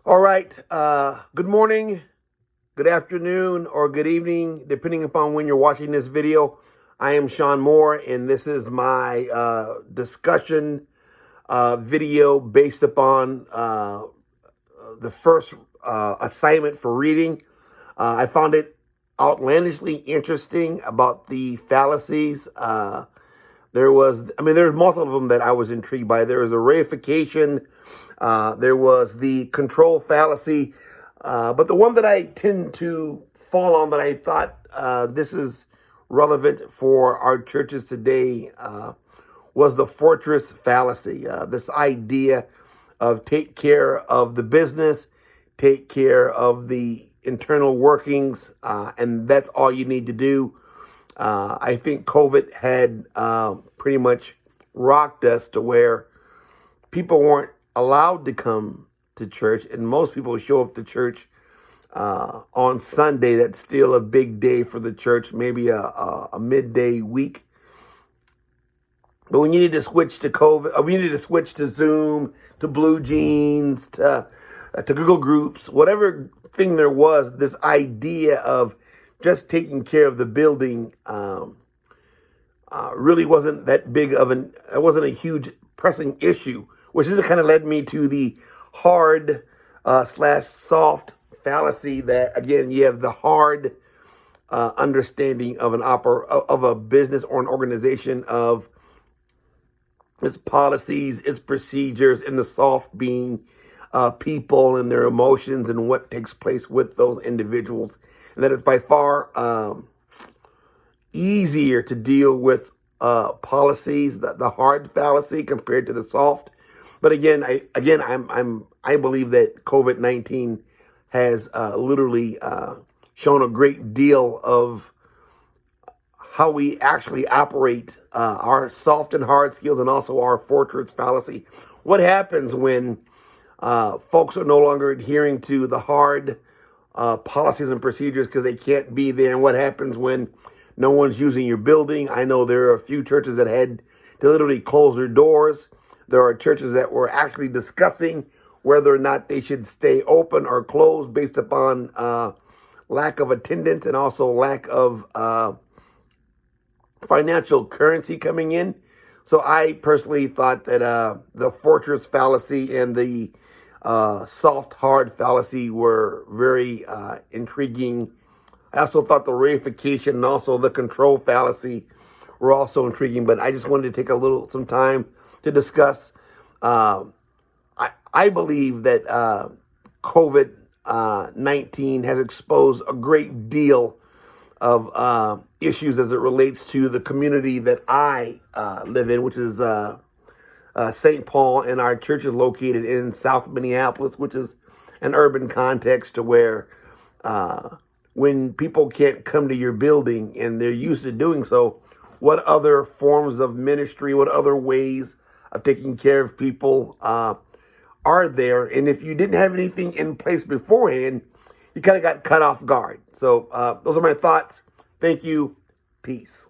All right. Good morning, good afternoon, or good evening, depending upon when you're watching this video. I am Sean Moore, and this is my discussion video based upon the first assignment for reading. I found it outlandishly interesting about the fallacies. There's multiple of them that I was intrigued by. There was a reification. There was the control fallacy. But the one that I tend to fall on that I thought this is relevant for our churches today was the fortress fallacy. This idea of take care of the business, take care of the internal workings, and that's all you need to do. I think COVID had pretty much rocked us to where people weren't allowed to come to church, and most people show up to church on Sunday. That's still a big day for the church, maybe a midday week. But we needed to switch to COVID. We needed to switch to Zoom, to Blue Jeans, to Google Groups, whatever thing there was. This idea of just taking care of the building really wasn't that big of it wasn't a huge pressing issue, which is kind of led me to the hard slash soft fallacy that, again, you have the hard understanding of of a business or an organization, of its policies, its procedures, and the soft being people and their emotions and what takes place with those individuals. And that it's by far easier to deal with policies, the hard fallacy compared to the soft. But again, I believe that COVID-19 has literally shown a great deal of how we actually operate our soft and hard skills, and also our fortress fallacy. What happens when folks are no longer adhering to the hard policies and procedures because they can't be there? And what happens when no one's using your building? I know there are a few churches that had to literally close their doors. There are churches that were actually discussing whether or not they should stay open or closed based upon lack of attendance, and also lack of financial currency coming in. So I personally thought that the fortress fallacy and the soft hard fallacy were very intriguing. I also thought the reification and also the control fallacy were also intriguing, but I just wanted to take some time to discuss. I believe that COVID-19 has exposed a great deal of issues as it relates to the community that I live in, which is St. Paul, and our church is located in South Minneapolis, which is an urban context to where when people can't come to your building and they're used to doing so, what other forms of ministry, what other ways of taking care of people are there? And if you didn't have anything in place beforehand, you kind of got cut off guard. So those are my thoughts. Thank you. Peace.